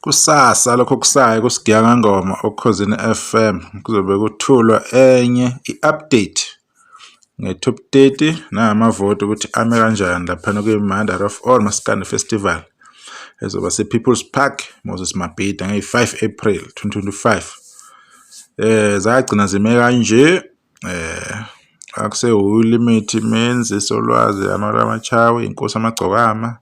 Kusasa lokho kusayo kusigiya ngangoma oKhosini FM kuzobe kuthulwa enye i-update nge-top 30 namavoti ukuthi ame kanjani laphana kwi-Mother of All Maskandi Festival ezoba se-People's Park Moses Mabhida nge-5 April 2025. Zagcina zime kanje akuse uLimit Menzi Solwazi Amara Machawi Inkosi Amagcokama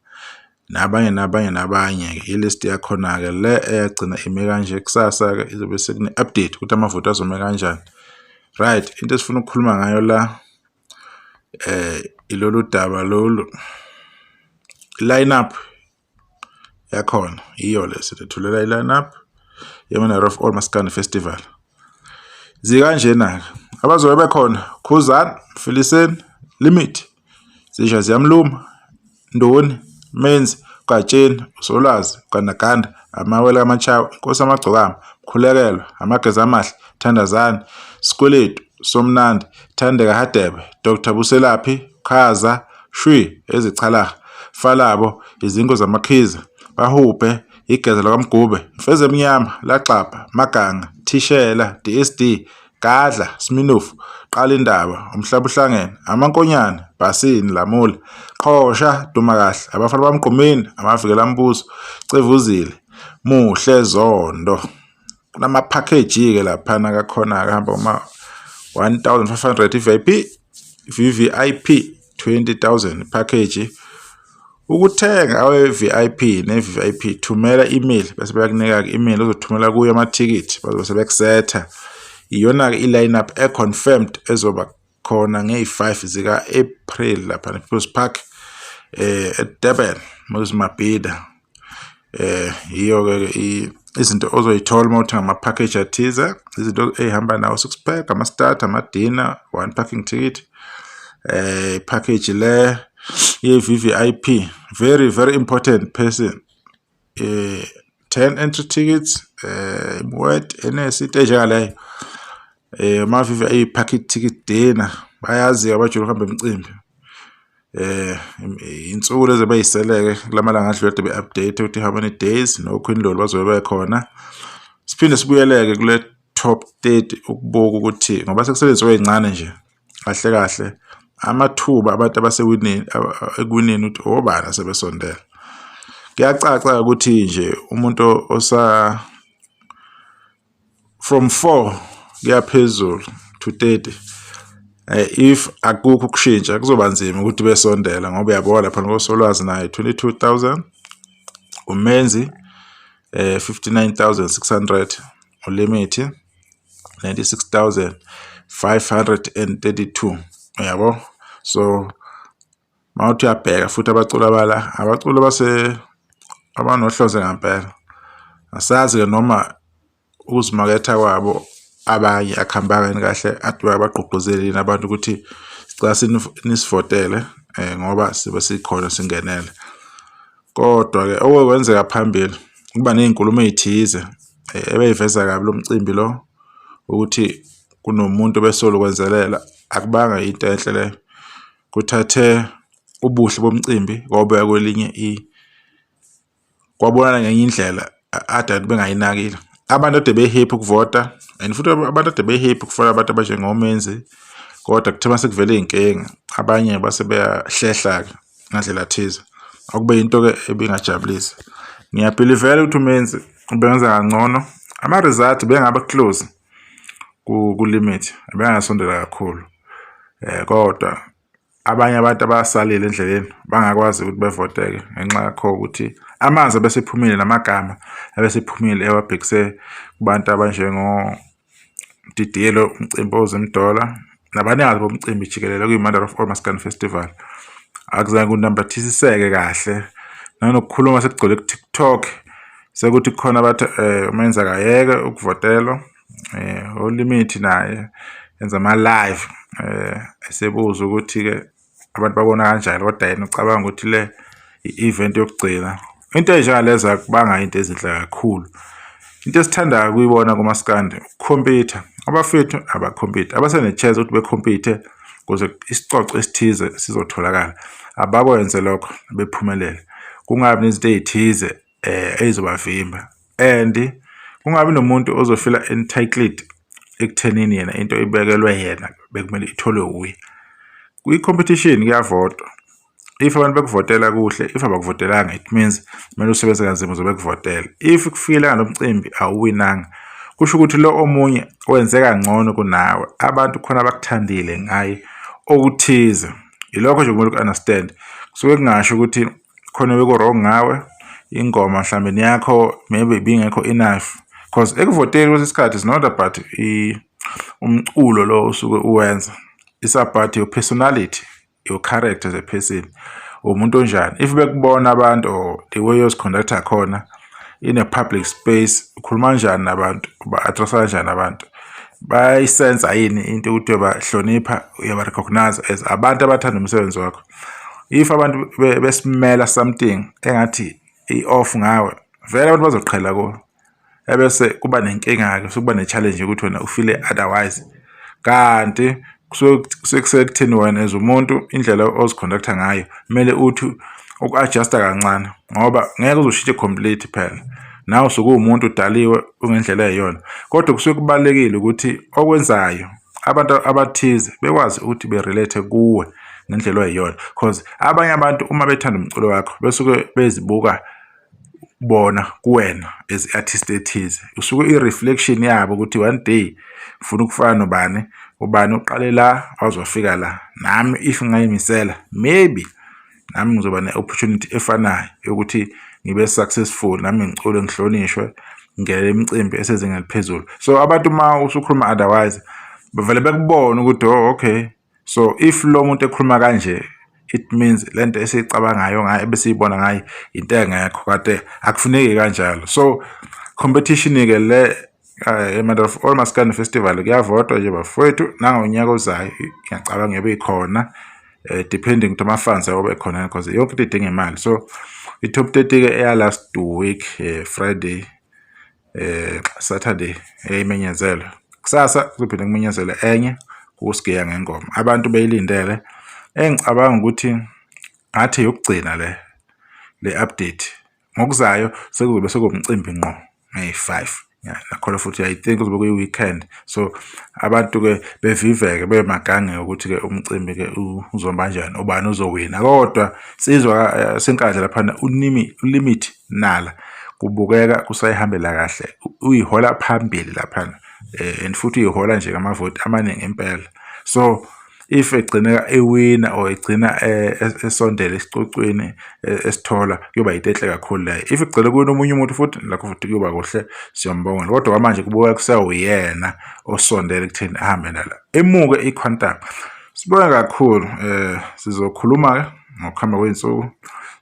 nabanye ilist yakhona ke le eyagcina ime kanje kusasa ke izobe sekune update ukuthi amavoti azome kanjani. Right, into esifuna ukukhuluma ngayo la ilolu daba lolu lineup yakhona iyo lesithulela ilineup ye-Mother of All Maskandi Festival. Zikanjena abazobe bekhona Khuzani, Filiseni, Limit, Zisha Ziyamluma, Ndoni, Menzi, Gatsheni, Solwazi, Ganaganda, Amawele Amachawi, Inkosi Amagcokama, Mkhulekelo, Amageza Amahle, Thandazani, Sikweletu, Somnandi, Thandeka Hadebe, Dr. Buselaphi, Khaza, Shwi, Ezicalaha, Falabo, Izingo Zamakhiza, Bahubhe, Igeza laKwaMgube, Mfeze Emnyama, Laxapha, Maganga, Thishela, DSD, Gadla, Sminofu, Qalindaba, Umhlabuhlangene, Amankonyane, Bhasini, Lamula, Qhosha, Dumakahle, Abafana baMgqumeni, Amavikela-mbuso, Cevuzile, Muhle Zondo. Kunama package ke laphana kakhona ahamba uma 1500 VIP, VVIP 20000 package. Ukuthenga awe VIP ne VIP thumela email bese bayakunika ke email ozothumela kuyo ama-ticket bazobe bekusetha. Iyona ke i-lineup confirmed ezoba khona nge-5 zika April lapha ePeople's Park eDurban Moses Mabhida. Iyo ke izinto ozoyithola uma uthenga ama-package athize, izinto ehamba nawo 6 pack, ama-starter, ama-dinner, 1 parking ticket. Package le ye-VVIP, very important person. 10 entry tickets, word enesite njengaleyo. Ma-VVIP package ticket dinner bayazi abajula ukuhamba emicimbi. Insuku lezi bayiseleke kulamalanga adlule be-update ukuthi how many days no Queen Lolo bazobe bekhona. Siphinde sibuyeleke kule top 30 ukubuka ukuthi ngoba sekusebenziwe ezincane nje kahle kahle amathuba abantu abasewinini ekuwineni ukuthi obani sebesondela. Kuyacaca ukuthi nje umuntu osa from 4 kuyaphezulu to 30 if akukho kushintsha kuzoba nzima ukuthi besondela ngoba uyabona lapha ngoSolwazi naye 22000, uMenzi 59600, uLimit 96532, uyabo. So mawuthi uyabheka futhi abaculi base abanohlonze ngempela. Asazi ke noma ukuzimaketha kwabo abanye akhambakani kahle aduka abagqugquzeleni abantu ukuthi sicela nisivotele ngoba sibe sikhona singenele. Kodwa ke okwenza phambili kuba nezinkulumo ezithize ebeyiveza kabi lo mcimbi lo ukuthi kunomuntu besolo kwenzelela akubanga into enhle le. Kuthathe ubuhle bomcimbi kwabeka kwelinye kwabonana ngenye indlela ade bengayinakile. Abantu ade behappy ukuvota and futhi abantu ade behappy ukufaka abantu abanjengoMenzi, kodwa kuthe mase kuvele inkinga abanye base beyahlehla ke ngandlela thize okube into ke ebingajabulisa. Ngiyabelivela ukuthi uMenzi ubenza kangcono, ama result bengaba close ku-Limit bengasondela kakhulu. Kodwa abanye abantu abasalile endleleni bangakwazi ukuthi bevoteke ngenxa yakho ukuthi amanzi abesephumile namagama abesephumile ewabhekise kubantu abanjengo Didiyelo umcimbi ozimdola nabanikazi bomcimbi jikelele kwi-Mother of All Maskandi Festival. Akuzange kunambathisiseke kahle nanokukhuluma sekugcwele ku-TikTok sekuthi khona abathi uMenzi akayeke ukuvotela. uLimit naye enza ama-live esebuza ukuthi ke abantu babona kanjani, kodwa yena ucabanga ukuthi le i-event yokugcina. Into enjengaleza kubanga into ezinhle kakhulu. Into esithandayo kuyibona kumaskandi ukukhompyutha. Abafethu abakhompyutha abasene-chance ukuthi bekhompyuthe ukuze isicoco esithize sizotholakala. Abakwenze lokho bephumelele. Kungabi nezinto ezithize ezobavimba and kungabi nomuntu ozofila entitled ekuthenini yena into ibekelwe yena bekumele itholwe uye. Kwi-competition kuyavotwa. If abantu bekuvotela kuhle, if abakuvotelanga, it means kumele usebenze kanzima uzobe bekuvotela. If kufika ngomcimbi awuwinanga, kusho ukuthi lo omunye wenze kangcono kunawe, abantu khona bakuthandile ngaye okuthize. Ilokho nje kumele uku-understand. Kusuke kungasho ukuthi khona beku-wrong ngawe, ingoma mhlawumbe yakho maybe bingekho enough, because ekuvoteni kwesinye isikhathi is not about umculo lo usuke uwenza. It's about your personality, your character as a person, umuntu onjani. If bekubona abantu or the way yoziconducta khona in a public space, ukhuluma kanjani nabantu, uba-addressa kanjani abantu, bayisensa yini into ukuthi uyabahlonipha, uyaba-recognize as abantu abathanda umsebenzi wakho. If abantu besimela something engathi i-off ngawe, vele abantu bazoqhela kuwe, ebese kuba nenkinga-ke, kuba ne-challenge yokuthi wena ufile otherwise. Kanti kusekutheni wena as umuntu indlela oziconducta ngayo kumele uthi uku-adjusta kancane, ngoba ngeke uzoshintshe complete phela. Nawe usuke umuntu udaliwe ungendlela eyona, kodwa kusuke kubalekile ukuthi okwenzayo abantu abathize bekwazi ukuthi be-relate kuwe ngendlela eyona, because abanye abantu uma bethanda umculo wakho besuke bezibuka bona kuwena as artist ethize. Usuke i-reflection yabo ukuthi one day ngifuna ukufana nobani, ubani uqale la wazofika la, nami if ngayimisela maybe nami ngizoba ne-opportunity efanayo yokuthi ngibe successful, nami ngicule ngihlonishwe, ngele imicimbi esezingeni eliphezulu. So abantu uma usukhuluma otherwise bavele bekubona ukuthi okay, so if lo muntu ekhuluma kanje, it means lento esicabangayo ngayo ebesiyibona ngayo into engekho, kade akufuneki kanjalo. So competition ke le matter of all Maskandi Festival kuyavotwa nje bafowethu, nangonyaka ozayo ngiyacabanga ngebe ikhona, depending ukuthi ama-funds ayobe khona because yonke into idinga imali. So i-top 30 ke eya last week Friday Saturday eyimenyezelo, kusasa kuzophinde kumenyezele enye kusigeya ngengoma, abantu beyilindele. Engicabanga ukuthi ngathi yokugcina le update ngokuzayo sekuzobe sekumcimbi ngqo nge-5 nakhona futhi I think kuzobe kuyi-weekend, so abantu ke beviveke bemagange ukuthi ke umcimbi ke uzoba kanjani, ubani uzowina. Kodwa sizwa senkandla lapha ulimit nala kubukeka kusayihambela kahle, uyihola phambili lapha and futhi uyihola nje ngamavoti amaningi impela. So if egcina ewina or egcina esondela esicocweni esithola, kuyoba yinto kakhulu leyo. If igcile kuno omunye umuntu futhi lakho futhi kuyoba kuhle, siyambonga. Kodwa manje kubuka kusawuyena osondela ekutheni ahambe nala emuke iquantum. Sibonga kakhulu, sizokhuluma ke ngokuhamba kwensuku,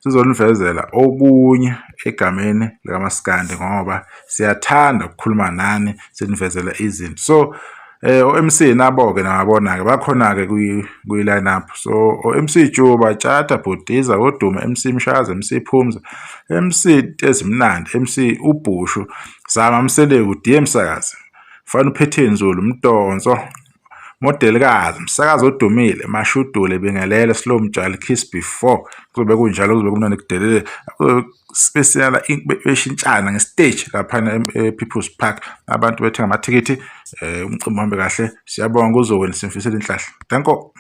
sizonivezela okunye egameni likaMaskandi ngoba siyathanda ukukhuluma nani, sinivezela izinto. So o-MC nabo-ke nababona-ke bakhona-ke kwi-line up. So o-MC Juba, Tshata, Bhodiza, Odumo, MC Mshaza, MC Phumza, MC Tezimnandi, MC Ubhushu, Zama Mseleku, DM Sakazi, Fana uPhetheni Zulu, Mdonso, Modelikazi, Msakazi Odumile, Mashudule, Bingelele, Slow Mjali, Kiss Before. Kuzobe kunjalo, kuzobe kumnandi kudelele special beshintshana nge-stage lapha e-People's Park, abantu bethenga amathikithi, umcimbi uhambe kahle. Siyabonga uzowena, simfisela inhlahla. Danko.